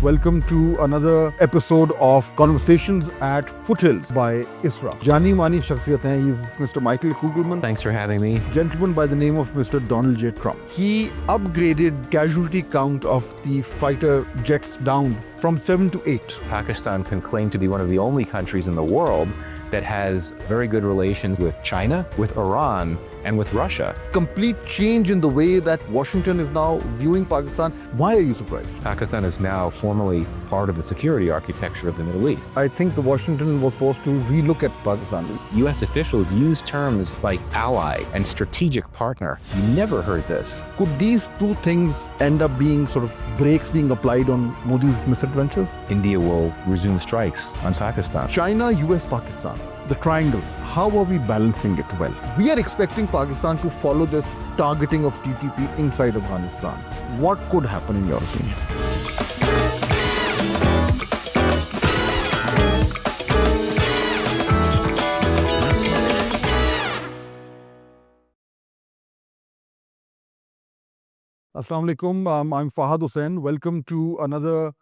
Welcome to another episode of Conversations at Foothills by ISRA. Jani Mani Shakhsiyat hai, he's Mr. Michael Kugelman. Thanks for having me. Gentleman by the name of Mr. Donald J. Trump. He upgraded casualty count of the fighter jets down from 7 to 8. Pakistan can claim to be one of the only countries in the world that has very good relations with China, with Iran, and with Russia. Complete change in the way that Washington is now viewing Pakistan. Why are you surprised? Pakistan is now formally part of the security architecture of the Middle East. I think the Washington was forced to relook at Pakistan. US officials use terms like ally and strategic partner. You never heard this. Could these two things end up being sort of brakes being applied on Modi's misadventures? India will resume strikes on Pakistan. China, US, Pakistan, the triangle. How are we balancing it well? We are expecting Pakistan to follow this targeting of TTP inside Afghanistan. What could happen in your opinion? Assalamu alaikum. I'm Fahd Husain. Welcome to another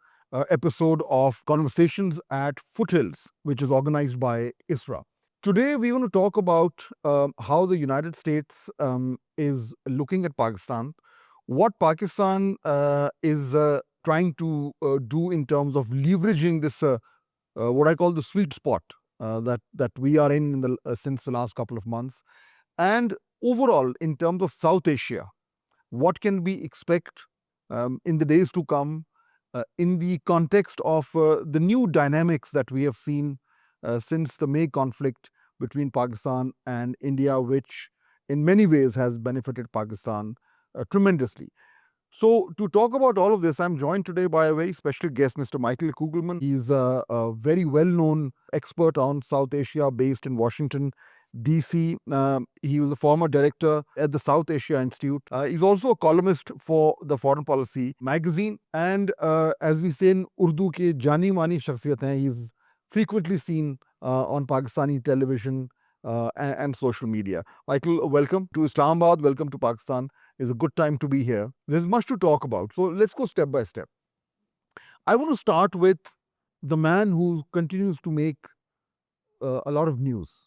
episode of Conversations at Foothills, which is organized by ISRA. Today, we want to talk about how the United States is looking at Pakistan, what Pakistan is trying to do in terms of leveraging this, what I call the sweet spot that we are in since the last couple of months, and overall in terms of South Asia, what can we expect in the days to come in the context of the new dynamics that we have seen since the May conflict between Pakistan and India, which in many ways has benefited Pakistan tremendously. So to talk about all of this, I'm joined today by a very special guest, Mr. Michael Kugelman. He's a very well-known expert on South Asia based in Washington, DC. He was a former director at the South Asia Institute. He's also a columnist for the Foreign Policy magazine. And as we say in Urdu, ke Jani Mani Shakhsiyat hai, he's frequently seen on Pakistani television and social media. Michael, welcome to Islamabad. Welcome to Pakistan. It's a good time to be here. There's much to talk about. So let's go step by step. I want to start with the man who continues to make a lot of news.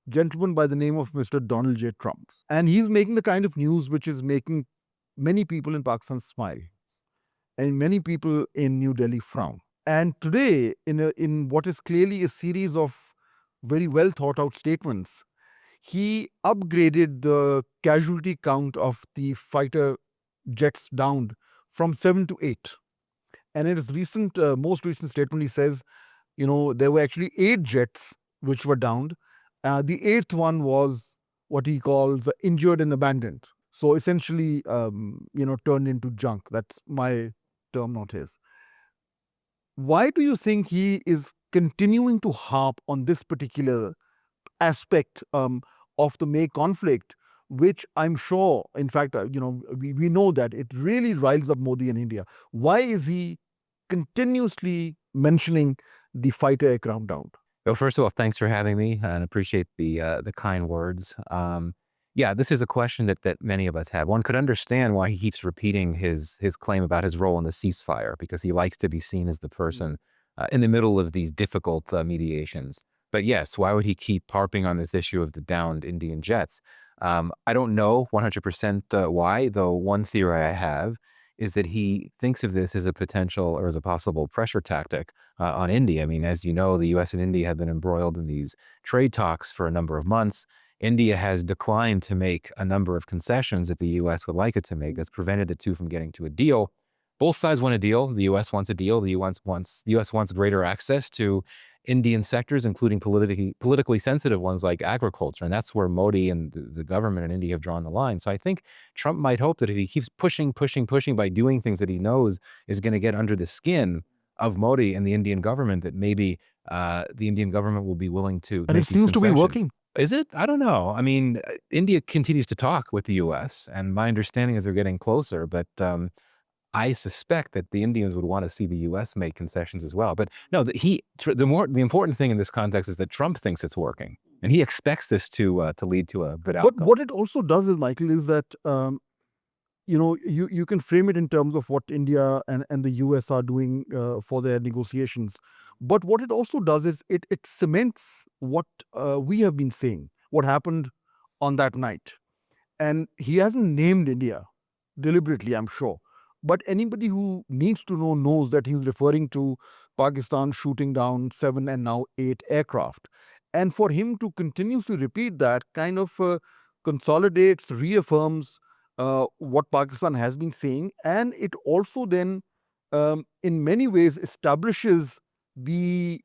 Gentleman by the name of Mr. Donald J. Trump. And he's making the kind of news which is making many people in Pakistan smile and many people in New Delhi frown. And today, in what is clearly a series of very well thought out statements, he upgraded the casualty count of the fighter jets down from 7 to 8. And in his most recent statement, he says, there were actually 8 jets which were downed. The 8th one was what he calls injured and abandoned. So essentially, turned into junk. That's my term, not his. Why do you think he is continuing to harp on this particular aspect of the May conflict, which I'm sure, in fact, we know that it really riles up Modi and India. Why is he continuously mentioning the fighter aircraft down? Well, first of all, thanks for having me and appreciate the kind words. Yeah, this is a question that many of us have. One could understand why he keeps repeating his claim about his role in the ceasefire, because he likes to be seen as the person in the middle of these difficult mediations. But yes, why would he keep harping on this issue of the downed Indian jets? I don't know 100% why, though one theory I have is that he thinks of this as a potential or as a possible pressure tactic on India. I mean, as you know, the US and India have been embroiled in these trade talks for a number of months. India has declined to make a number of concessions that the US would like it to make. That's prevented the two from getting to a deal. Both sides want a deal. The US wants a deal. The US wants greater access to Indian sectors, including politically sensitive ones like agriculture. And that's where Modi and the government in India have drawn the line. So I think Trump might hope that if he keeps pushing by doing things that he knows is going to get under the skin of Modi and the Indian government, that maybe the Indian government will be willing to And it seems to be working. Is it? I don't know. I mean, India continues to talk with the US, and my understanding is they're getting closer, but I suspect that the Indians would want to see the U.S. make concessions as well. But no, the important thing in this context is that Trump thinks it's working, and he expects this to lead to a good outcome. But what it also does is, Michael, is that you can frame it in terms of what India and the US are doing for their negotiations. But what it also does is it cements what we have been saying, what happened on that night. And he hasn't named India deliberately, I'm sure. But anybody who needs to know knows that he's referring to Pakistan shooting down 7 and now 8 aircraft. And for him to continuously repeat that kind of consolidates, reaffirms what Pakistan has been saying, and it also then, in many ways, establishes the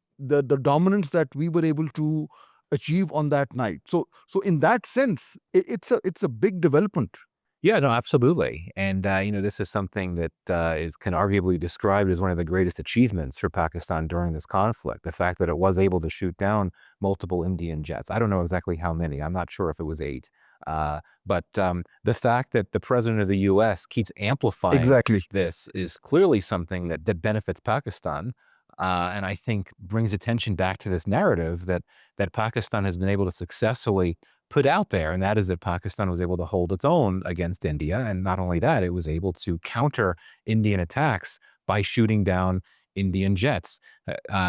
dominance that we were able to achieve on that night. So in that sense, it's a big development. Yeah, no, absolutely. And, this is something that is can arguably described as one of the greatest achievements for Pakistan during this conflict. The fact that it was able to shoot down multiple Indian jets. I don't know exactly how many. I'm not sure if it was eight. But the fact that the president of the US keeps amplifying Exactly. this is clearly something that benefits Pakistan. And I think brings attention back to this narrative that Pakistan has been able to successfully put out there, and that is that Pakistan was able to hold its own against India. And not only that, it was able to counter Indian attacks by shooting down Indian jets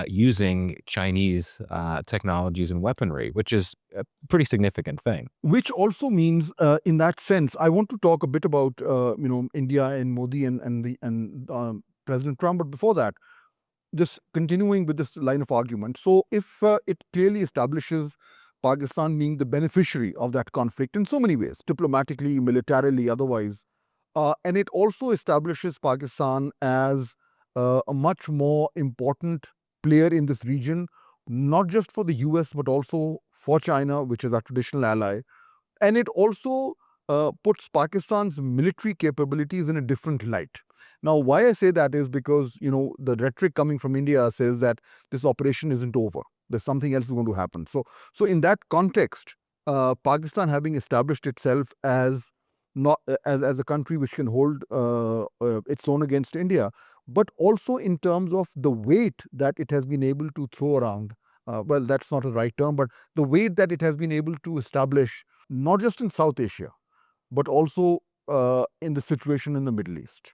using Chinese technologies and weaponry, which is a pretty significant thing. Which also means, in that sense, I want to talk a bit about India and Modi and President Trump. But before that, just continuing with this line of argument. So, if it clearly establishes Pakistan being the beneficiary of that conflict in so many ways, diplomatically, militarily, otherwise, and it also establishes Pakistan as a much more important player in this region, not just for the US, but also for China, which is our traditional ally. And it also puts Pakistan's military capabilities in a different light. Now, why I say that is because the rhetoric coming from India says that this operation isn't over. There's something else is going to happen. So in that context, Pakistan having established itself as not as a country which can hold its own against India, but also in terms of the weight that it has been able to throw around. Well, that's not a right term, but the weight that it has been able to establish not just in South Asia, but also in the situation in the Middle East.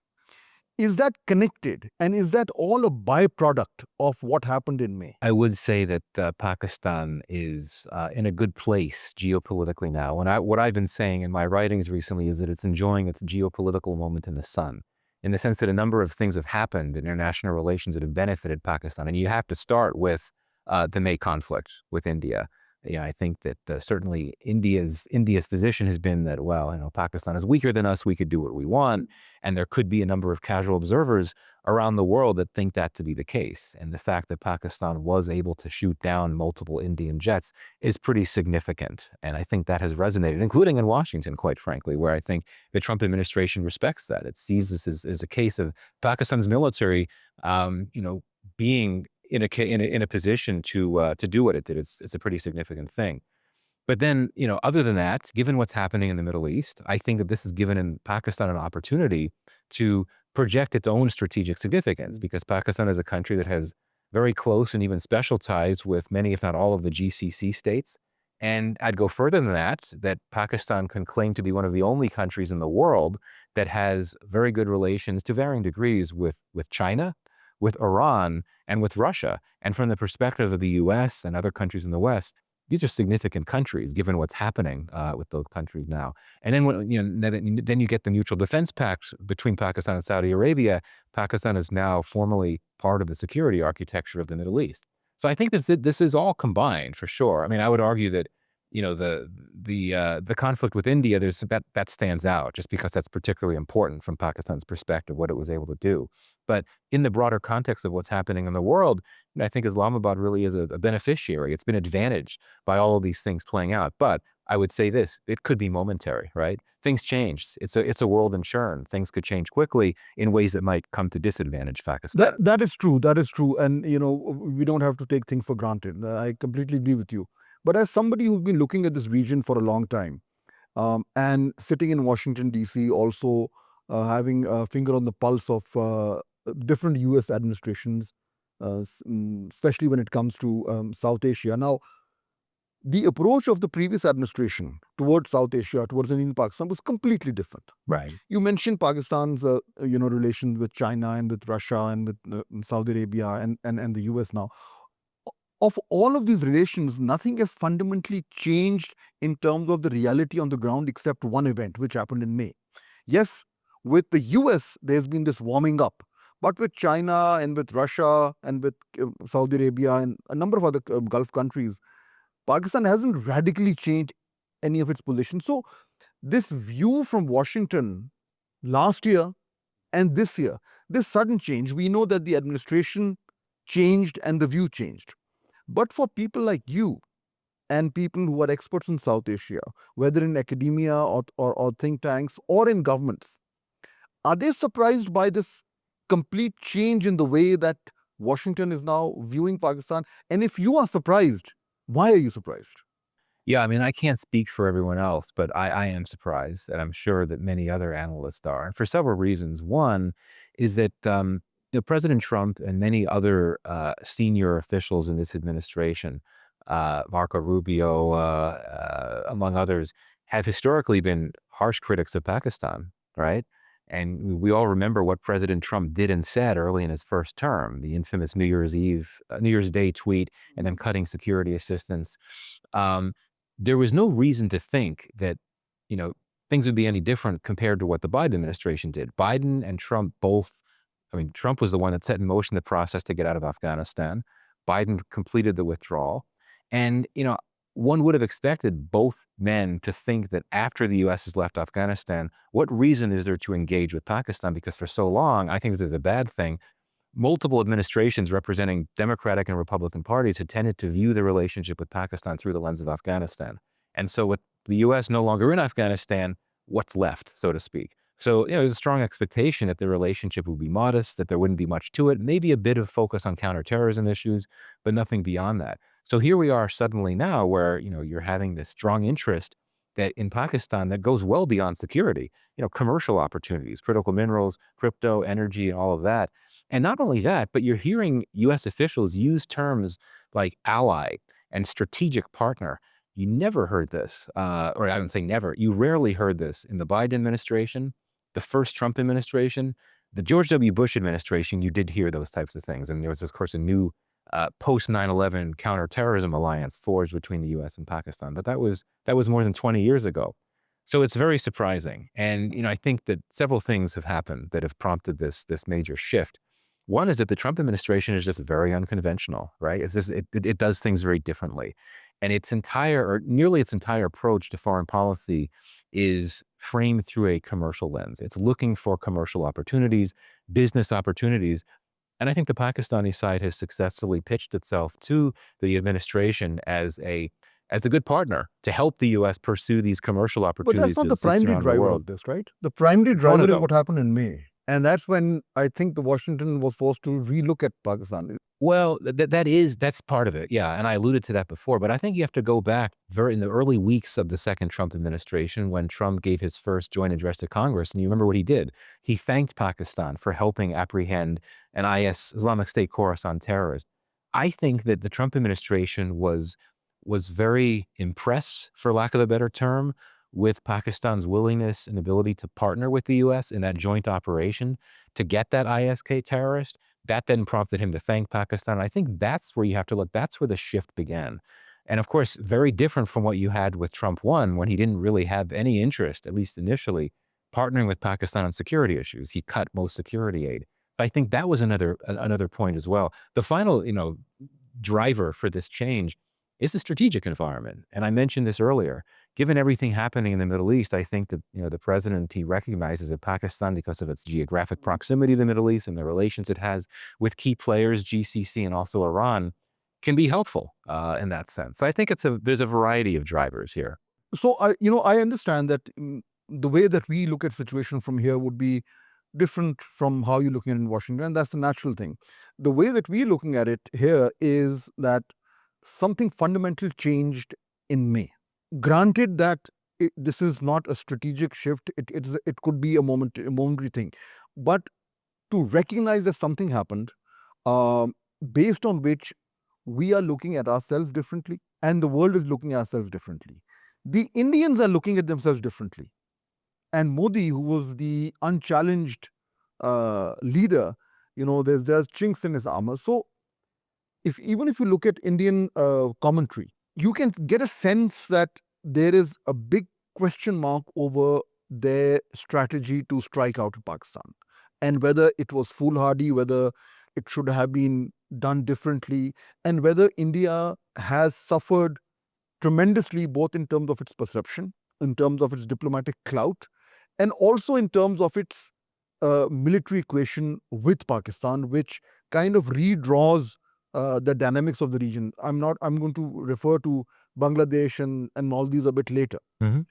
Is that connected? And is that all a byproduct of what happened in May? I would say that Pakistan is in a good place geopolitically now. And what I've been saying in my writings recently is that it's enjoying its geopolitical moment in the sun, in the sense that a number of things have happened in international relations that have benefited Pakistan. And you have to start with the May conflict with India. Yeah, I think that certainly India's position has been that, well, Pakistan is weaker than us. We could do what we want, and there could be a number of casual observers around the world that think that to be the case. And the fact that Pakistan was able to shoot down multiple Indian jets is pretty significant. And I think that has resonated, including in Washington, quite frankly, where I think the Trump administration respects that. It sees this as a case of Pakistan's military, being in a position to do what it did. It's a pretty significant thing. But then, other than that, given what's happening in the Middle East, I think that this has given in Pakistan an opportunity to project its own strategic significance, because Pakistan is a country that has very close and even special ties with many, if not all, of the GCC states. And I'd go further than that Pakistan can claim to be one of the only countries in the world that has very good relations to varying degrees with China, with Iran, and with Russia. And from the perspective of the US and other countries in the West, these are significant countries, given what's happening with those countries now. And then, then you get the mutual defense pact between Pakistan and Saudi Arabia. Pakistan is now formally part of the security architecture of the Middle East. So I think that this is all combined for sure. I mean, I would argue that the conflict with India, that stands out just because that's particularly important from Pakistan's perspective, what it was able to do. But in the broader context of what's happening in the world, I think Islamabad really is a beneficiary. It's been advantaged by all of these things playing out. But I would say this: it could be momentary, right? Things change. It's a world in churn. Things could change quickly in ways that might come to disadvantage Pakistan. That is true. That is true. And we don't have to take things for granted. I completely agree with you. But as somebody who's been looking at this region for a long time, and sitting in Washington D.C., also having a finger on the pulse of different U.S. administrations, especially when it comes to South Asia. Now, The approach of the previous administration towards South Asia, towards Indian Pakistan, was completely different. Right. You mentioned Pakistan's relations with China and with Russia and with Saudi Arabia and the US now. Of all of these relations, nothing has fundamentally changed in terms of the reality on the ground except one event, which happened in May. Yes, with the US, there's been this warming up. But with China and with Russia and with Saudi Arabia and a number of other Gulf countries, Pakistan hasn't radically changed any of its positions. So, this view from Washington last year and this year, this sudden change, we know that the administration changed and the view changed. But for people like you and people who are experts in South Asia, whether in academia or think tanks or in governments, are they surprised by this complete change in the way that Washington is now viewing Pakistan? And if you are surprised, why are you surprised? Yeah, I mean, I can't speak for everyone else, but I am surprised, and I'm sure that many other analysts are, and for several reasons. One is that President Trump and many other senior officials in this administration, Marco Rubio, among others, have historically been harsh critics of Pakistan, right? And we all remember what President Trump did and said early in his first term, the infamous New Year's Day tweet, and then cutting security assistance. Um, there was no reason to think that, you know, things would be any different compared to what the Biden administration did. Biden and Trump both, I mean, Trump was the one that set in motion the process to get out of Afghanistan. Biden completed the withdrawal. And, one would have expected both men to think that after the US has left Afghanistan, what reason is there to engage with Pakistan? Because for so long, I think this is a bad thing. Multiple administrations representing Democratic and Republican parties had tended to view the relationship with Pakistan through the lens of Afghanistan. And so with the US no longer in Afghanistan, what's left, so to speak? So, there's a strong expectation that the relationship would be modest, that there wouldn't be much to it, maybe a bit of focus on counterterrorism issues, but nothing beyond that. So here we are suddenly now where, you're having this strong interest that in Pakistan that goes well beyond security, commercial opportunities, critical minerals, crypto, energy, and all of that. And not only that, but you're hearing US officials use terms like ally and strategic partner. You never heard this, or I wouldn't say never, you rarely heard this in the Biden administration, the first Trump administration, the George W. Bush administration. You did hear those types of things. And there was, of course, a new post 9/11 counterterrorism alliance forged between the US and Pakistan. But that was more than 20 years ago. So it's very surprising. And, I think that several things have happened that have prompted this major shift. One is that the Trump administration is just very unconventional, right? It does things very differently. And its entire, or nearly its entire approach to foreign policy is framed through a commercial lens. It's looking for commercial opportunities, business opportunities. And I think the Pakistani side has successfully pitched itself to the administration as a good partner to help the US pursue these commercial But that's opportunities not to the succeed primary around the driver world. of this, right? The primary Oh, no, driver is no. what happened in May. And that's when I think the Washington was forced to relook at Pakistan. Well, that's part of it, yeah, and I alluded to that before, but I think you have to go back very in the early weeks of the second Trump administration when Trump gave his first joint address to Congress, and you remember what he did. He thanked Pakistan for helping apprehend an Islamic State Khorasan terrorist. I think that the Trump administration was very impressed, for lack of a better term, with Pakistan's willingness and ability to partner with the US in that joint operation to get that ISK terrorist. That then prompted him to thank Pakistan. I think that's where you have to look. That's where the shift began. And of course, very different from what you had with Trump 1, when he didn't really have any interest, at least initially, partnering with Pakistan on security issues. He cut most security aid. But I think that was another point as well. The final, driver for this change is the strategic environment. And I mentioned this earlier. Given everything happening in the Middle East, I think that the president, he recognizes that Pakistan, because of its geographic proximity to the Middle East and the relations it has with key players, GCC and also Iran, can be helpful in that sense. So I think there's a variety of drivers here. So I understand that the way that we look at situation from here would be different from how you're looking at it in Washington, and that's the natural thing. The way that we're looking at it here is that something fundamental changed in May. Granted that this is not a strategic shift, it could be a momentary thing, but to recognize that something happened, based on which we are looking at ourselves differently, and the world is looking at ourselves differently. The Indians are looking at themselves differently. And Modi, who was the unchallenged leader, there's chinks in his armor. So even if you look at Indian commentary, you can get a sense that there is a big question mark over their strategy to strike out Pakistan, and whether it was foolhardy, whether it should have been done differently, and whether India has suffered tremendously, both in terms of its perception, in terms of its diplomatic clout, and also in terms of its military equation with Pakistan, which kind of redraws the dynamics of the region. I'm going to refer to Bangladesh and Maldives a bit later. Mhm.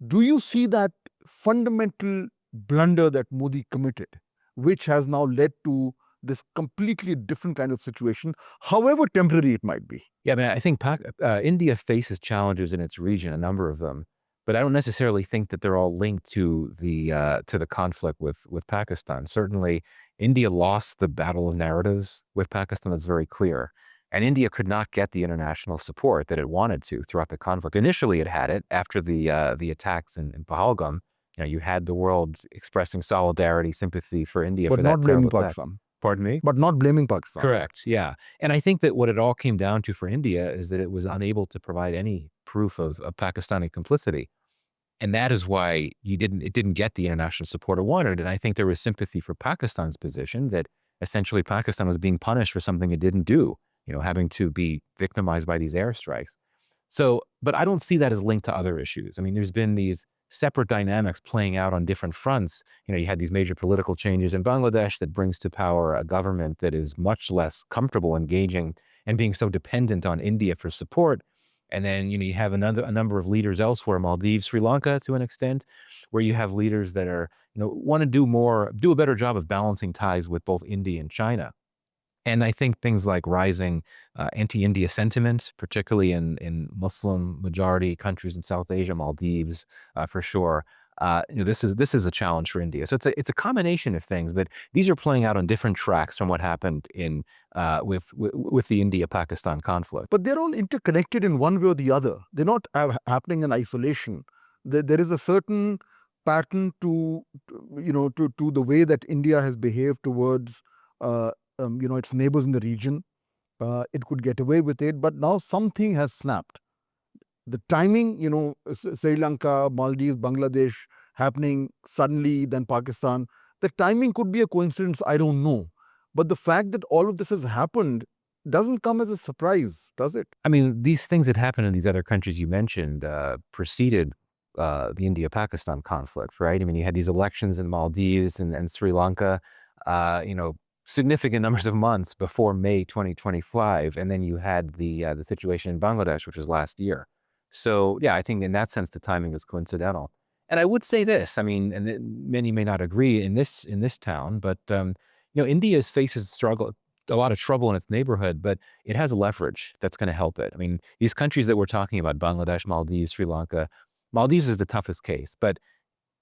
Do you see that fundamental blunder that Modi committed, which has now led to this completely different kind of situation, however temporary it might be? Yeah, I mean, I think India faces challenges in its region, a number of them, but I don't necessarily think that they're all linked to the conflict with Pakistan. Certainly, India lost the battle of narratives with Pakistan. That's very clear, and India could not get the international support that it wanted to throughout the conflict. Initially, it had it after the attacks in Pahalgam. You had the world expressing solidarity, sympathy for India But for that not blaming terrible attack. Pakistan. Pardon me? But not blaming Pakistan. Correct. Yeah. And I think that what it all came down to for India is that it was unable to provide any proof of Pakistani complicity. And that is why it didn't get the international support it wanted. And I think there was sympathy for Pakistan's position that essentially Pakistan was being punished for something it didn't do, having to be victimized by these airstrikes. So, but I don't see that as linked to other issues. I mean, there's been these separate dynamics playing out on different fronts. You had these major political changes in Bangladesh that brings to power a government that is much less comfortable engaging and being so dependent on India for support. And then, you have a number of leaders elsewhere, Maldives, Sri Lanka to an extent, where you have leaders that are, want to do a better job of balancing ties with both India and China. And I think things like rising anti-India sentiments, particularly in Muslim majority countries in South Asia, Maldives, for sure. This is a challenge for India. So it's a combination of things, but these are playing out on different tracks from what happened in with the India-Pakistan conflict. But they're all interconnected in one way or the other. They're not happening in isolation. There is a certain pattern to the way that India has behaved towards its neighbors in the region. It could get away with it, but now something has snapped. The timing, Sri Lanka, Maldives, Bangladesh happening suddenly, then Pakistan, the timing could be a coincidence, I don't know. But the fact that all of this has happened doesn't come as a surprise, does it? I mean, these things that happened in these other countries you mentioned preceded the India-Pakistan conflict, right? I mean, you had these elections in Maldives and Sri Lanka, significant numbers of months before May 2025, and then you had the situation in Bangladesh, which was last year. So yeah, I think in that sense the timing is coincidental. And I would say this, I mean, and many may not agree in this town, but India faces a lot of trouble in its neighborhood, but it has leverage that's going to help it. I mean, these countries that we're talking about, Bangladesh, Maldives, Sri Lanka, Maldives is the toughest case, but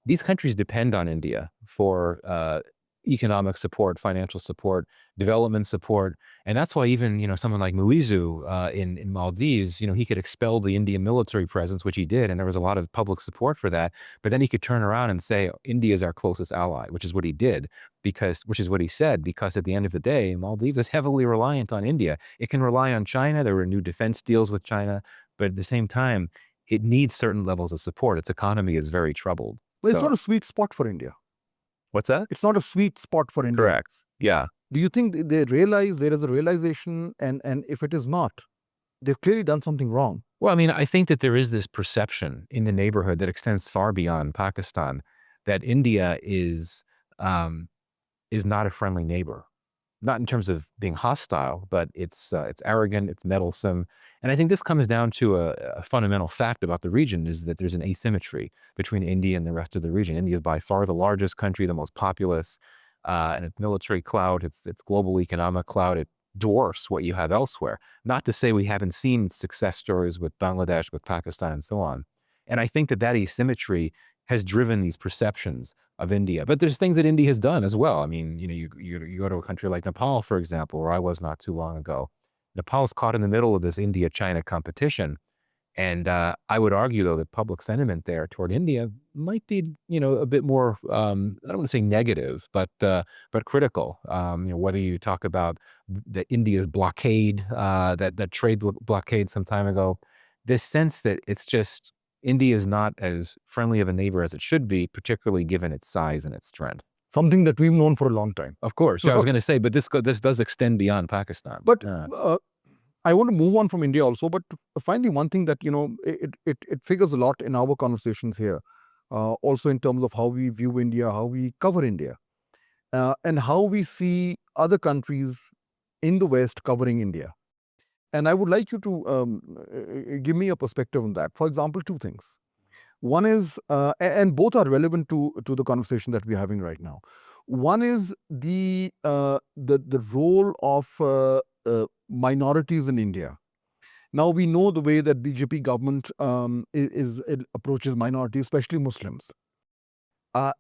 these countries depend on India for economic support, financial support, development support. And that's why even, someone like Muizu in Maldives, he could expel the Indian military presence, which he did. And there was a lot of public support for that. But then he could turn around and say, India is our closest ally, which is what he did, which is what he said, because at the end of the day, Maldives is heavily reliant on India. It can rely on China. There were new defense deals with China. But at the same time, it needs certain levels of support. Its economy is very troubled. But it's not a sweet spot for India. What's that? It's not a sweet spot for India. Correct. Yeah. Do you think they realize there is a realization, and if it is not, they've clearly done something wrong? Well, I mean, I think that there is this perception in the neighborhood that extends far beyond Pakistan that India is not a friendly neighbor. Not in terms of being hostile, but it's arrogant, it's meddlesome. And I think this comes down to a fundamental fact about the region is that there's an asymmetry between India and the rest of the region. India is by far the largest country, the most populous, and its military clout, its global economic clout, it dwarfs what you have elsewhere. Not to say we haven't seen success stories with Bangladesh, with Pakistan, and so on. And I think that asymmetry has driven these perceptions of India. But there's things that India has done as well. I mean, you go to a country like Nepal, for example, where I was not too long ago. Nepal's caught in the middle of this India-China competition. And I would argue, though, that public sentiment there toward India might be, a bit more, I don't want to say negative, but critical. Whether you talk about the India's blockade, that trade blockade some time ago, this sense that it's just India is not as friendly of a neighbor as it should be, particularly given its size and its strength. Something that we've known for a long time. Of course. So I was going to say, but this does extend beyond Pakistan. But I want to move on from India also. But finally, one thing that it figures a lot in our conversations here, also in terms of how we view India, how we cover India, and how we see other countries in the West covering India. And I would like you to give me a perspective on that. For example, two things. One is, and both are relevant to the conversation that we're having right now. One is the role of minorities in India. Now we know the way that BJP government it approaches minorities, especially Muslims.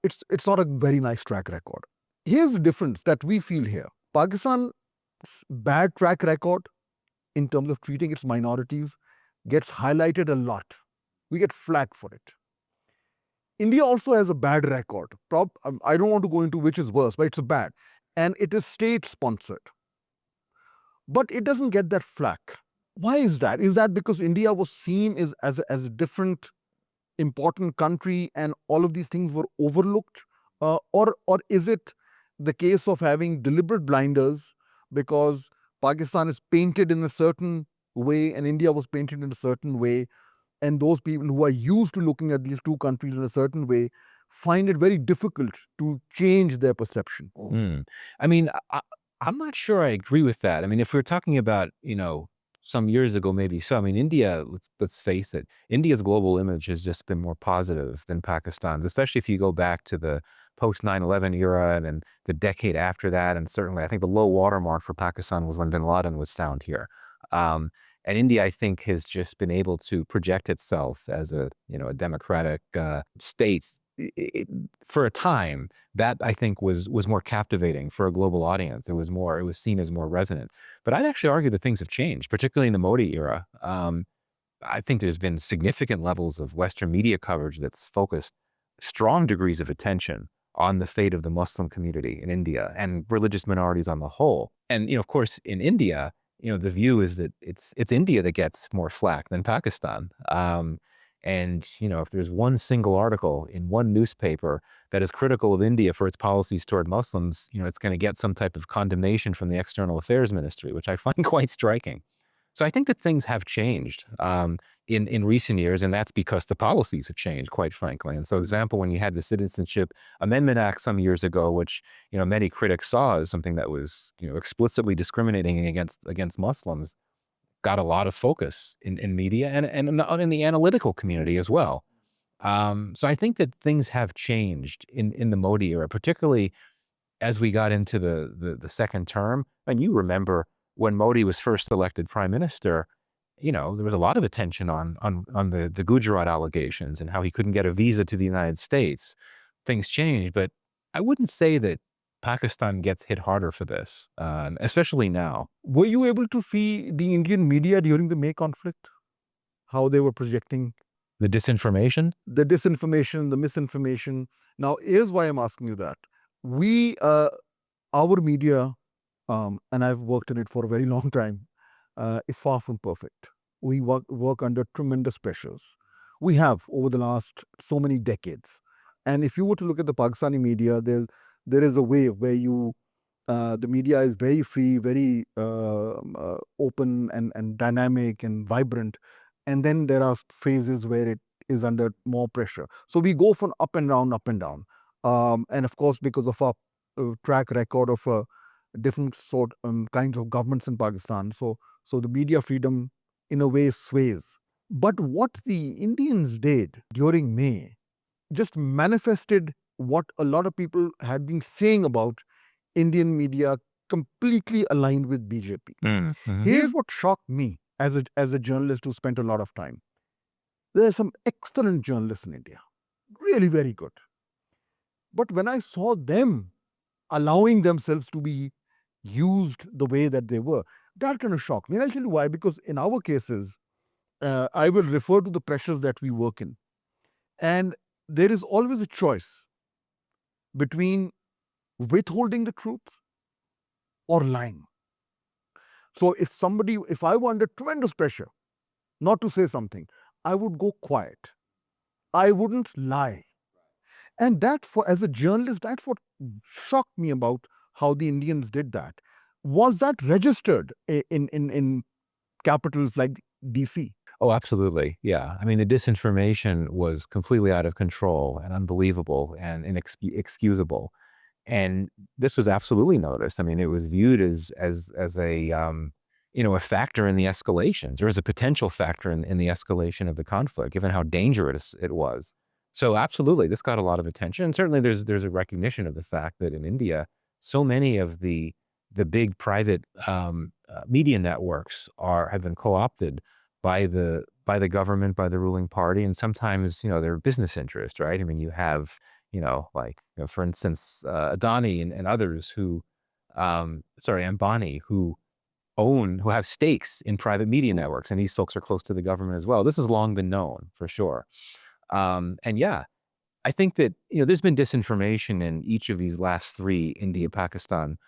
It's not a very nice track record. Here's the difference that we feel here. Pakistan's bad track record in terms of treating its minorities gets highlighted a lot. We get flack for it. India also has a bad record. I don't want to go into which is worse, but it's bad. And it is state-sponsored. But it doesn't get that flack. Why is that? Is that because India was seen as a different important country and all of these things were overlooked? Or is it the case of having deliberate blinders because Pakistan is painted in a certain way and India was painted in a certain way, and those people who are used to looking at these two countries in a certain way find it very difficult to change their perception? I mean, I'm not sure I agree with that. I mean, if we're talking about, some years ago, maybe so. I mean, India, let's face it, India's global image has just been more positive than Pakistan's, especially if you go back to the post 9/11 era and then the decade after that. And certainly, I think the low watermark for Pakistan was when bin Laden was found here. And India, I think, has just been able to project itself as a democratic state for a time. That I think was more captivating for a global audience. It was seen as more resonant. But I'd actually argue that things have changed, particularly in the Modi era. I think there's been significant levels of Western media coverage that's focused strong degrees of attention on the fate of the Muslim community in India and religious minorities on the whole. And, of course, in India, the view is that it's India that gets more flack than Pakistan. And, if there's one single article in one newspaper that is critical of India for its policies toward Muslims, it's going to get some type of condemnation from the External Affairs Ministry, which I find quite striking. So I think that things have changed in recent years, and that's because the policies have changed, quite frankly. And so, example, when you had the Citizenship Amendment Act some years ago, which many critics saw as something that was explicitly discriminating against Muslims, got a lot of focus in media and in the analytical community as well. So I think that things have changed in the Modi era, particularly as we got into the second term. And you remember when Modi was first elected prime minister, there was a lot of attention on the Gujarat allegations and how he couldn't get a visa to the United States. Things changed, but I wouldn't say that Pakistan gets hit harder for this, especially now. Were you able to see the Indian media during the May conflict? How they were projecting The disinformation? the disinformation, the misinformation. Now, here's why I'm asking you that. Our media, and I've worked in it for a very long time, is far from perfect. We work under tremendous pressures. We have over the last so many decades. And if you were to look at the Pakistani media, there is a way where the media is very free, very open and dynamic and vibrant. And then there are phases where it is under more pressure. So we go from up and down, up and down. And of course, because of our track record of different kinds of governments in Pakistan, so the media freedom in a way sways. But what the Indians did during May just manifested what a lot of people had been saying about Indian media, completely aligned with BJP. Here's what shocked me as a journalist who spent a lot of time. There are some excellent journalists in India, really very good. But when I saw them allowing themselves to be used the way that they were, that kind of shocked me. And I'll tell you why. Because in our cases, I will refer to the pressures that we work in. And there is always a choice between withholding the truth or lying. So if I were under tremendous pressure not to say something, I would go quiet. I wouldn't lie. And that, for as a journalist, that's what shocked me about how the Indians did that. Was that registered in capitals like DC? Oh, absolutely. Yeah. I mean, the disinformation was completely out of control and unbelievable and inexcusable. And this was absolutely noticed. I mean, it was viewed as a a factor in the escalations, or as a potential factor in the escalation of the conflict, given how dangerous it was. So absolutely, this got a lot of attention. And certainly there's a recognition of the fact that in India, so many of the big private media networks have been co-opted by the government, by the ruling party, and sometimes their business interest, right? I mean, you have for instance, Adani and others Ambani, who have stakes in private media networks, and these folks are close to the government as well. This has long been known for sure. And yeah, I think that there's been disinformation in each of these last three India-Pakistan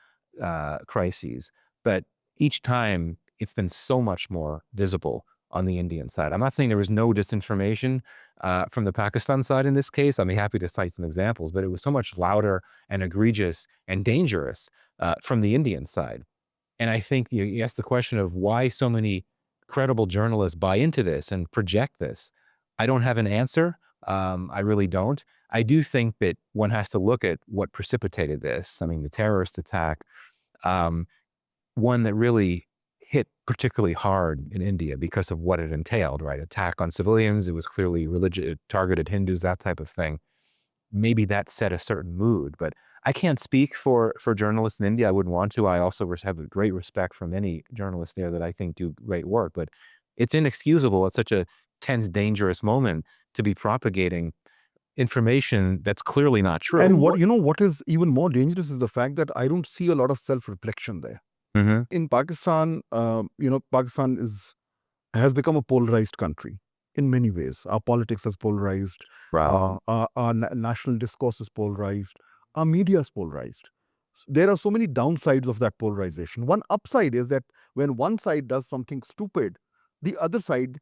crises, but each time it's been so much more visible on the Indian side. I'm not saying there was no disinformation from the Pakistan side in this case. I'd be happy to cite some examples, but it was so much louder and egregious and dangerous from the Indian side. And I think you asked the question of why so many credible journalists buy into this and project this. I don't have an answer. I really don't. I do think that one has to look at what precipitated this. I mean, the terrorist attack, um, one that really hit particularly hard in India because of what it entailed, right? Attack on civilians. It was clearly religious, targeted Hindus, that type of thing. Maybe that set a certain mood, but I can't speak for journalists in India. I wouldn't want to. I also have a great respect for many journalists there that I think do great work, but it's inexcusable at such a tense, dangerous moment to be propagating information that's clearly not true. And what is even more dangerous is the fact that I don't see a lot of self-reflection there. Mhm. In Pakistan, Pakistan has become a polarized country in many ways. Our politics is polarized. Wow. Our national discourse is polarized. Our media is polarized. There are so many downsides of that polarization. One upside is that when one side does something stupid, the other side,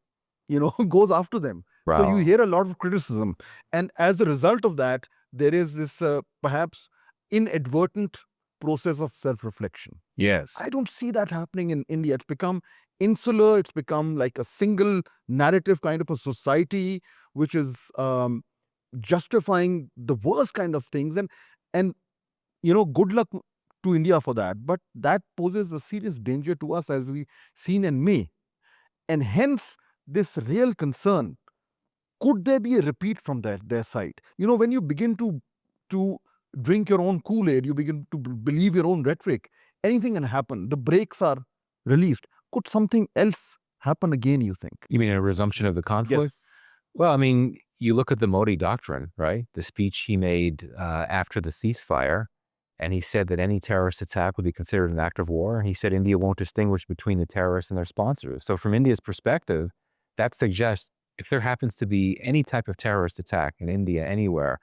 goes after them. So you Wow. hear a lot of criticism, and as a result of that, there is this perhaps inadvertent process of self-reflection. Yes. I don't see that happening in India. It's become insular. It's become like a single narrative kind of a society, which is justifying the worst kind of things. And good luck to India for that. But that poses a serious danger to us, as we seen in May, and hence this real concern. Could there be a repeat from their side? When you begin to drink your own Kool-Aid, you begin to believe your own rhetoric, anything can happen. The brakes are released. Could something else happen again, you think? You mean a resumption of the conflict? Yes. Well, I mean, you look at the Modi doctrine, right? The speech he made after the ceasefire, and he said that any terrorist attack would be considered an act of war. And he said India won't distinguish between the terrorists and their sponsors. So, from India's perspective, that suggests if there happens to be any type of terrorist attack in India anywhere,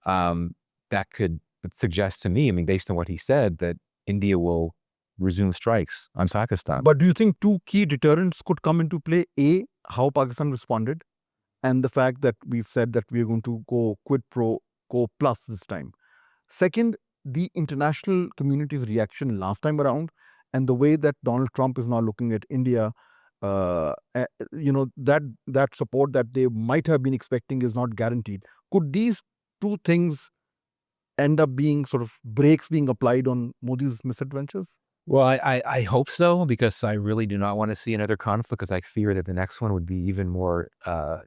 um, that could suggest to me, I mean, based on what he said, that India will resume strikes on Pakistan. But do you think two key deterrents could come into play? A, how Pakistan responded, and the fact that we've said that we're going to go quid pro quo plus this time. Second, the international community's reaction last time around, and the way that Donald Trump is now looking at India, that support that they might have been expecting is not guaranteed. Could these two things end up being sort of brakes being applied on Modi's misadventures? Well, I hope so, because I really do not want to see another conflict, because I fear that the next one would be even more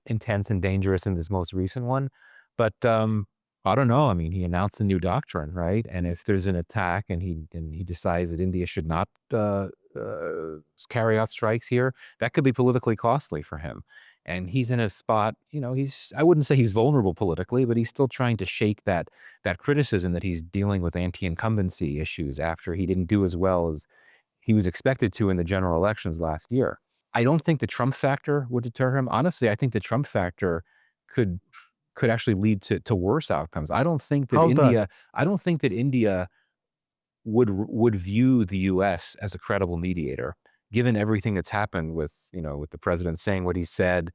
intense and dangerous than this most recent one. But I don't know. I mean, he announced a new doctrine, right? And if there's an attack and he decides that India should not carry out strikes here, that could be politically costly for him. And he's in a spot, I wouldn't say he's vulnerable politically, but he's still trying to shake that criticism that he's dealing with anti-incumbency issues after he didn't do as well as he was expected to in the general elections last year. I don't think the Trump factor would deter him. Honestly, I think the Trump factor could actually lead to worse outcomes. How's that? I don't think that India would view the US as a credible mediator, given everything that's happened with, with the president saying what he said.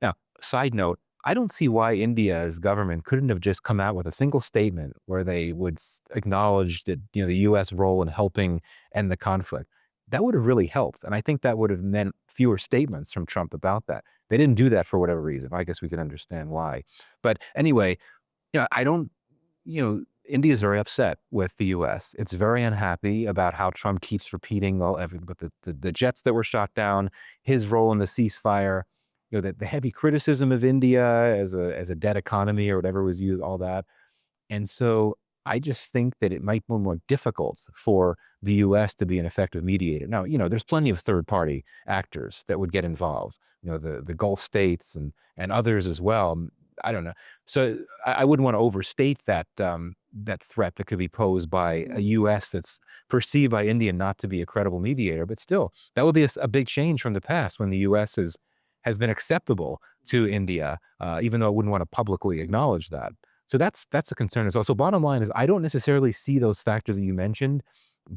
Now, side note, I don't see why India's government couldn't have just come out with a single statement where they would acknowledge that, the US role in helping end the conflict. That would have really helped. And I think that would have meant fewer statements from Trump about that. They didn't do that for whatever reason. I guess we could understand why. But anyway, I don't, India is very upset with the U.S. It's very unhappy about how Trump keeps repeating but the jets that were shot down, his role in the ceasefire, the heavy criticism of India as a dead economy or whatever was used, all that. And so I just think that it might be more difficult for the US to be an effective mediator. Now, there's plenty of third party actors that would get involved, the Gulf states and others as well. I don't know. So I wouldn't want to overstate that threat that could be posed by a US that's perceived by India not to be a credible mediator. But still, that would be a big change from the past when the US has been acceptable to India, even though I wouldn't want to publicly acknowledge that. So that's a concern as well. So bottom line is I don't necessarily see those factors that you mentioned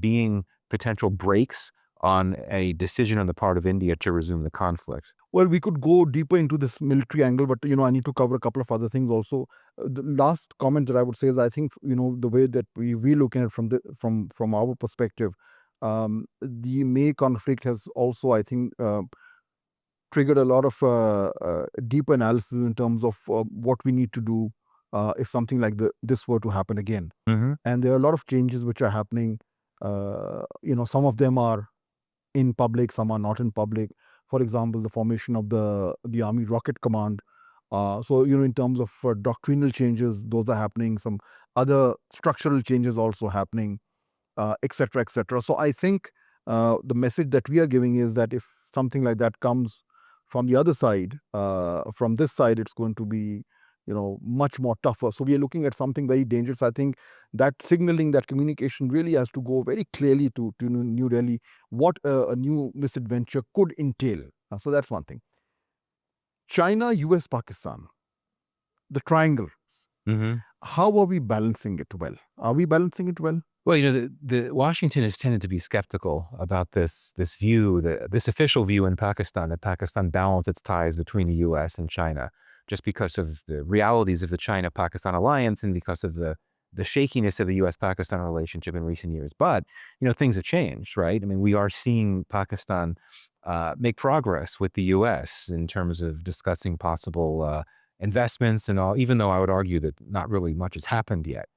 being potential breaks on a decision on the part of India to resume the conflict. Well, we could go deeper into this military angle, but I need to cover a couple of other things also. The last comment that I would say is, I think the way that we look at it from our perspective, the May conflict has also, I think, triggered a lot of deep analysis in terms of what we need to do if something like this were to happen again. Mm-hmm. And there are a lot of changes which are happening. Some of them are in public, some are not in public. For example, the formation of the Army Rocket Command. So in terms of doctrinal changes, those are happening. Some other structural changes also happening, etc., etc. So I think the message that we are giving is that if something like that comes from the other side, from this side, it's going to be much more tougher. So we are looking at something very dangerous. I think that signaling, that communication really has to go very clearly to New Delhi what a new misadventure could entail. So that's one thing. China, US, Pakistan, the triangle. Mm-hmm. How are we balancing it well? Are we balancing it well? Well, the Washington has tended to be skeptical about this view, this official view in Pakistan, that Pakistan balanced its ties between the U.S. and China, just because of the realities of the China-Pakistan alliance and because of the shakiness of the U.S.-Pakistan relationship in recent years. But things have changed, right? I mean, we are seeing Pakistan make progress with the U.S. in terms of discussing possible investments and all. Even though I would argue that not really much has happened yet.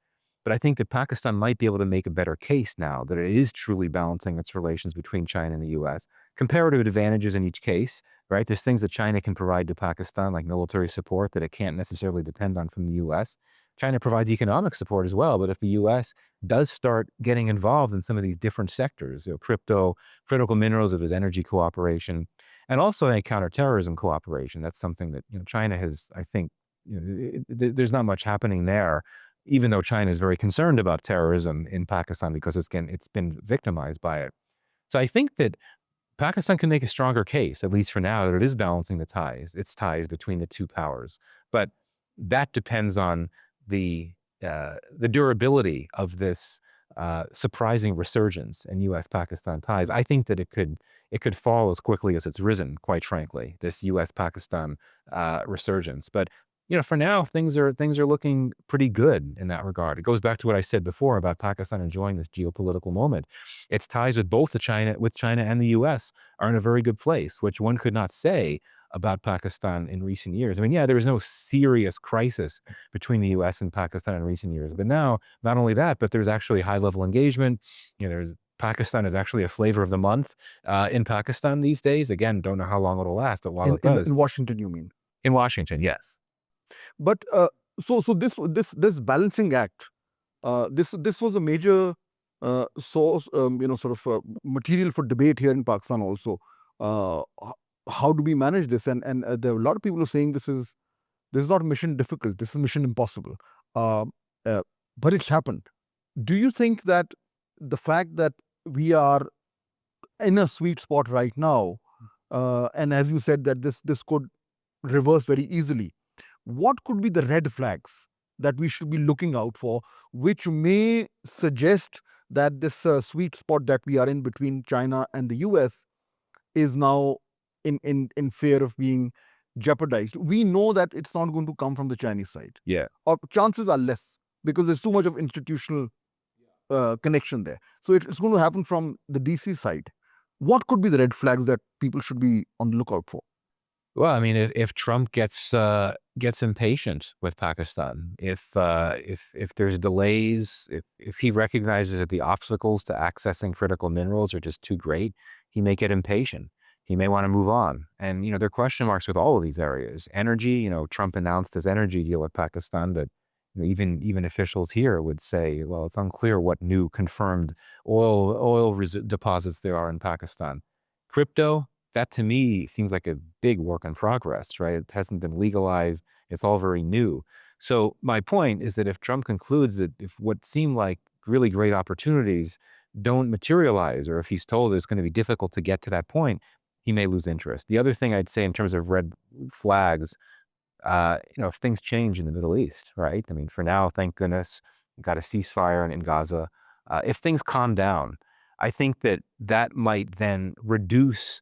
But I think that Pakistan might be able to make a better case now that it is truly balancing its relations between China and the U.S. Comparative advantages in each case, right? There's things that China can provide to Pakistan, like military support, that it can't necessarily depend on from the U.S. China provides economic support as well, but if the U.S. does start getting involved in some of these different sectors, crypto, critical minerals, if there's energy cooperation, and also a counterterrorism cooperation, that's something that China has, I think, there's not much happening there, even though China is very concerned about terrorism in Pakistan because it's been victimized by it. So I think that Pakistan can make a stronger case, at least for now, that it is balancing its ties between the two powers. But that depends on the durability of this surprising resurgence in U.S.-Pakistan ties. I think that it could fall as quickly as it's risen, quite frankly, this U.S.-Pakistan resurgence. But for now, things are looking pretty good in that regard. It goes back to what I said before about Pakistan enjoying this geopolitical moment. Its ties with China and the U.S. are in a very good place, which one could not say about Pakistan in recent years. I mean, yeah, there was no serious crisis between the U.S. and Pakistan in recent years, but now not only that, but there's actually high-level engagement. Pakistan is actually a flavor of the month in Pakistan these days. Again, don't know how long it'll last, but while it does, in Washington, you mean? In Washington, yes. But so this balancing act, this was a major source, sort of material for debate here in Pakistan also. How do we manage this? And there are a lot of people who are saying this is not mission difficult. This is mission impossible. But it's happened. Do you think that the fact that we are in a sweet spot right now and as you said, that this could reverse very easily. What could be the red flags that we should be looking out for, which may suggest that this sweet spot that we are in between China and the US is now in fear of being jeopardized? We know that it's not going to come from the Chinese side, Yeah. or chances are less because there's too much of institutional connection there. So it's going to happen from the DC side. What could be the red flags that people should be on the lookout for? Well, I mean, if Trump gets impatient with Pakistan, if there's delays, if he recognizes that the obstacles to accessing critical minerals are just too great, he may get impatient. He may want to move on. And there are question marks with all of these areas. Energy, Trump announced his energy deal with Pakistan, but even officials here would say, well, it's unclear what new confirmed oil deposits there are in Pakistan. Crypto, that to me seems like a big work in progress, right? It hasn't been legalized. It's all very new. So my point is that if Trump concludes that if what seem like really great opportunities don't materialize, or if he's told it's going to be difficult to get to that point, he may lose interest. The other thing I'd say in terms of red flags, if things change in the Middle East, right? I mean, for now, thank goodness, we got a ceasefire in Gaza. If things calm down, I think that might then reduce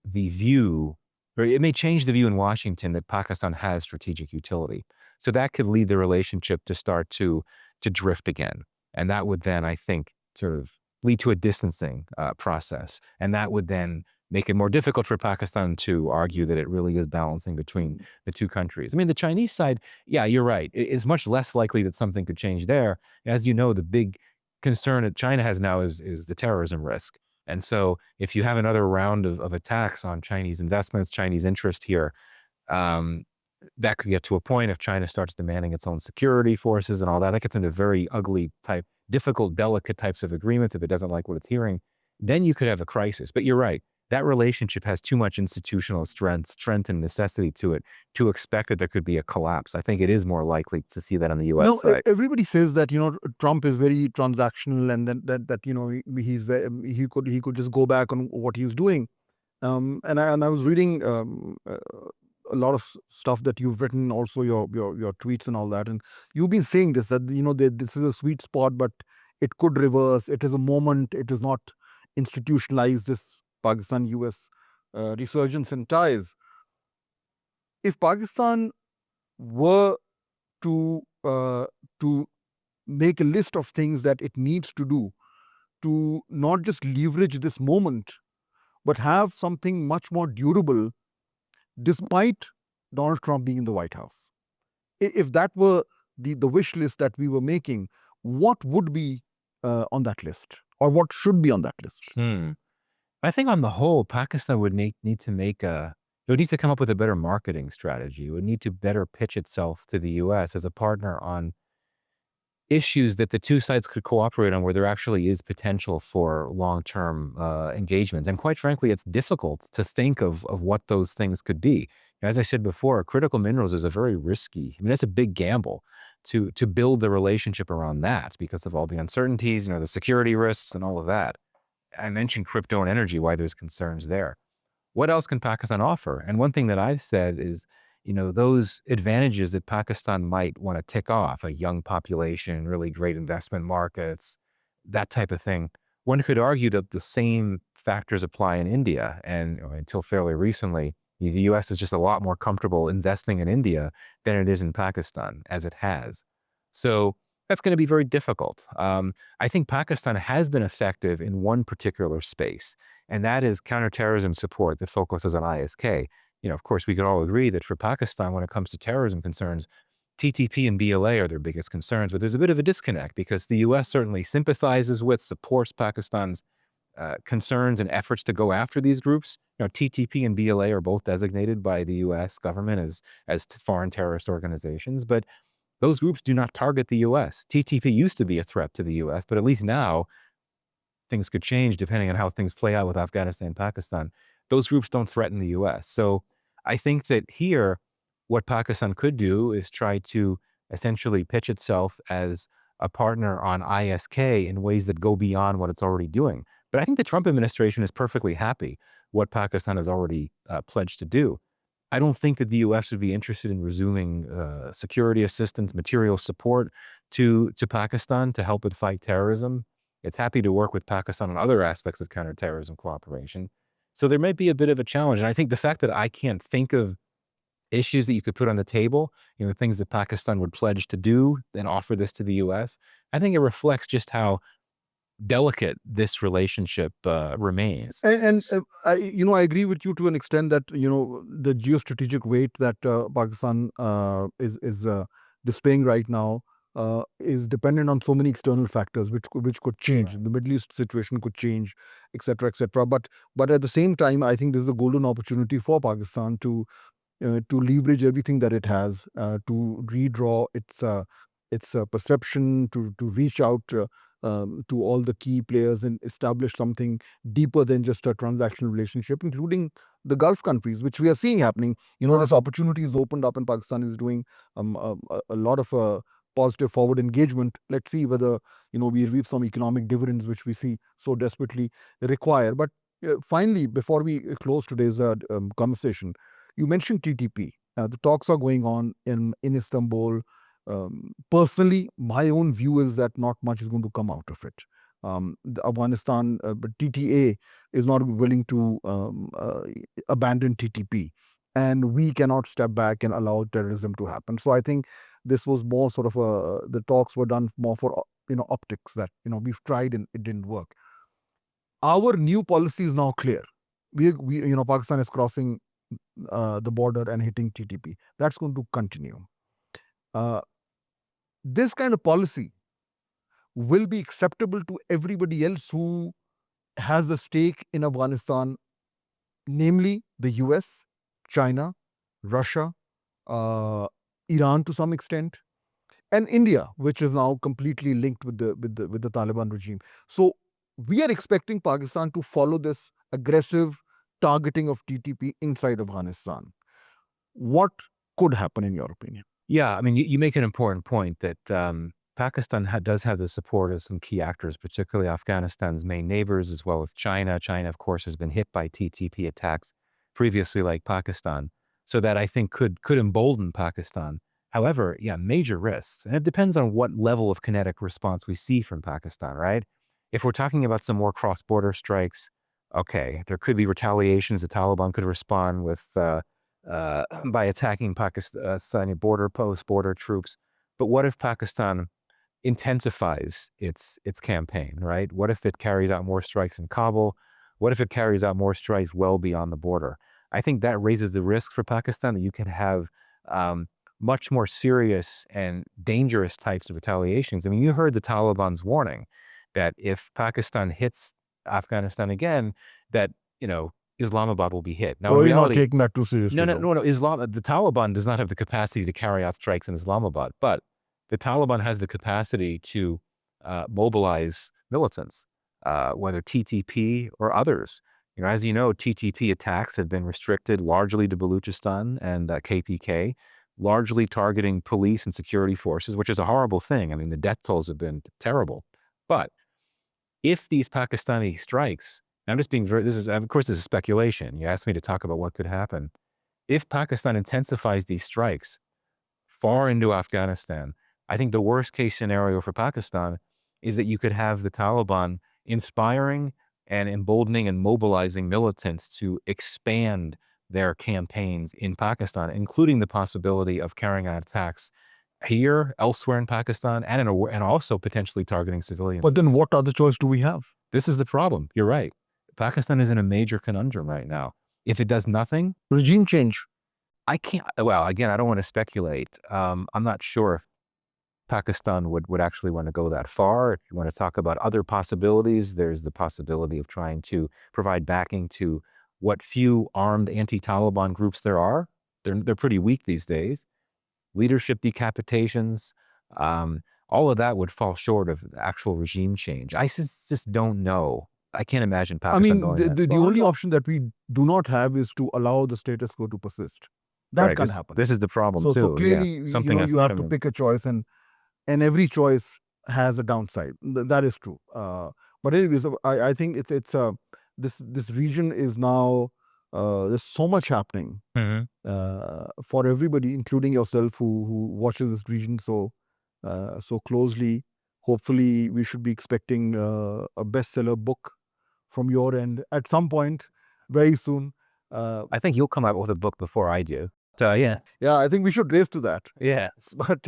the view, or it may change the view in Washington that Pakistan has strategic utility. So that could lead the relationship to start to drift again, and that would then, I think, sort of lead to a distancing process, and that would then make it more difficult for Pakistan to argue that it really is balancing between the two countries. I mean, the Chinese side, yeah, you're right. It is much less likely that something could change there. As you know, the big concern that China has now is the terrorism risk. And so if you have another round of attacks on Chinese investments, Chinese interest here, um, that could get to a point if China starts demanding its own security forces and all that. That gets into very ugly type, difficult, delicate types of agreements if it doesn't like what it's hearing. Then you could have a crisis. But you're right. That relationship has too much institutional strength and necessity to it to expect that there could be a collapse. I think it is more likely to see that on the U.S. No, side. everybody says that Trump is very transactional, and that he could just go back on what he's doing. And I was reading a lot of stuff that you've written, also your tweets and all that, and you've been saying this, that this is a sweet spot, but it could reverse. It is a moment. It is not institutionalized. This Pakistan U.S. Resurgence in ties. If Pakistan were to to make a list of things that it needs to do to not just leverage this moment, but have something much more durable, despite Donald Trump being in the White House. If that were the wish list that we were making, what would be on that list, or what should be on that list? I think on the whole, Pakistan would need to it would need to come up with a better marketing strategy. It would need to better pitch itself to the U.S. as a partner on issues that the two sides could cooperate on, where there actually is potential for long-term engagements. And quite frankly, it's difficult to think of what those things could be. As I said before, critical minerals is a very risky. I mean, it's a big gamble to build the relationship around that because of all the uncertainties, the security risks and all of that. I mentioned crypto and energy, why there's concerns there. What else can Pakistan offer? And one thing that I've said is, those advantages that Pakistan might want to tick off, a young population, really great investment markets, that type of thing. One could argue that the same factors apply in India. And until fairly recently, the US is just a lot more comfortable investing in India than it is in Pakistan, as it has. So that's going to be very difficult. I think Pakistan has been effective in one particular space, and that is counterterrorism support that focuses on ISK. Of course, we could all agree that for Pakistan, when it comes to terrorism concerns, TTP and BLA are their biggest concerns, but there's a bit of a disconnect because the U.S. certainly sympathizes with, supports Pakistan's concerns and efforts to go after these groups. TTP and BLA are both designated by the U.S. government as foreign terrorist organizations, but those groups do not target the U.S. TTP used to be a threat to the U.S., but at least now things could change depending on how things play out with Afghanistan and Pakistan. Those groups don't threaten the U.S. So I think that here, what Pakistan could do is try to essentially pitch itself as a partner on ISK in ways that go beyond what it's already doing. But I think the Trump administration is perfectly happy what Pakistan has already pledged to do. I don't think that the U.S. would be interested in resuming security assistance, material support to Pakistan to help it fight terrorism. It's happy to work with Pakistan on other aspects of counterterrorism cooperation. So there might be a bit of a challenge. And I think the fact that I can't think of issues that you could put on the table, things that Pakistan would pledge to do and offer this to the U.S., I think it reflects just how delicate this relationship remains. I agree with you to an extent that the geostrategic weight that Pakistan is displaying right now is dependent on so many external factors, which could change. Right. The Middle East situation could change, etc., etc. But at the same time, I think this is a golden opportunity for Pakistan to leverage everything that it has, to redraw its perception, to reach out to all the key players and establish something deeper than just a transactional relationship, including the Gulf countries, which we are seeing happening. This opportunity is opened up, and Pakistan is doing a lot of positive forward engagement. Let's see whether we reap some economic dividends, which we see so desperately require. But finally, before we close today's conversation, you mentioned TTP. The talks are going on in Istanbul. Personally, my own view is that not much is going to come out of it. The Afghanistan, but TTA is not willing to abandon TTP, and we cannot step back and allow terrorism to happen. So I think this was more sort of the talks were done more for optics, that we've tried and it didn't work. Our new policy is now clear. We Pakistan is crossing the border and hitting TTP. That's going to continue. This kind of policy will be acceptable to everybody else who has a stake in Afghanistan, namely the US, China, Russia, Iran to some extent, and India, which is now completely linked with the Taliban regime. So we are expecting Pakistan to follow this aggressive targeting of TTP inside Afghanistan. What could happen in your opinion? Yeah, I mean, you make an important point that Pakistan does have the support of some key actors, particularly Afghanistan's main neighbors, as well as China. China, of course, has been hit by TTP attacks previously, like Pakistan. So that, I think, could embolden Pakistan. However, yeah, major risks. And it depends on what level of kinetic response we see from Pakistan, right? If we're talking about some more cross-border strikes, okay, there could be retaliations. The Taliban could respond with by attacking Pakistani border posts, border troops. But what if Pakistan intensifies its campaign, right? What if it carries out more strikes in Kabul? What if it carries out more strikes well beyond the border? I think that raises the risk for Pakistan that you can have much more serious and dangerous types of retaliations. I mean, you heard the Taliban's warning that if Pakistan hits Afghanistan again, that, Islamabad will be hit. Now, in You're not reality, taking that too seriously, no, no, though. no, no. The Taliban does not have the capacity to carry out strikes in Islamabad, but the Taliban has the capacity to mobilize militants, whether TTP or others. As you know, TTP attacks have been restricted largely to Baluchistan and KPK, largely targeting police and security forces, which is a horrible thing. I mean, the death tolls have been terrible. But if these Pakistani strikes, I'm just being very, of course, this is speculation. You asked me to talk about what could happen. If Pakistan intensifies these strikes far into Afghanistan, I think the worst case scenario for Pakistan is that you could have the Taliban inspiring and emboldening and mobilizing militants to expand their campaigns in Pakistan, including the possibility of carrying out attacks here, elsewhere in Pakistan, and also potentially targeting civilians. But then what other choice do we have? This is the problem. You're right. Pakistan is in a major conundrum right now. If it does nothing, Regime change. I can't. Well, again, I don't want to speculate. I'm not sure if Pakistan would actually want to go that far. If you want to talk about other possibilities, there's the possibility of trying to provide backing to what few armed anti-Taliban groups there are. They're pretty weak these days. Leadership decapitations, all of that would fall short of actual regime change. I just don't know. I can't imagine I Pakistan mean, going that the only option that we do not have is to allow the status quo to persist. That right. can happen. This is the problem So too. Yeah, clearly, something has you to have come to in. pick a choice, and every choice has a downside. That is true. But anyways, I think it's this region is now there's so much happening for everybody, including yourself, who watches this region so closely. Hopefully, we should be expecting a bestseller book from your end at some point very soon. I think you'll come out with a book before I do. So yeah. Yeah, I think we should race to that. Yes. But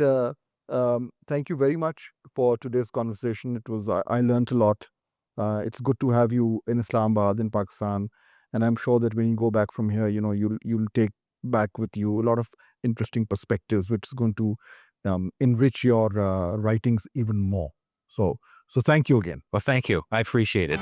thank you very much for today's conversation. It was I learned a lot. It's good to have you in Islamabad, in Pakistan, and I'm sure that when you go back from here, you'll take back with you a lot of interesting perspectives, which is going to enrich your writings even more. So thank you again. Well, thank you. I appreciate it.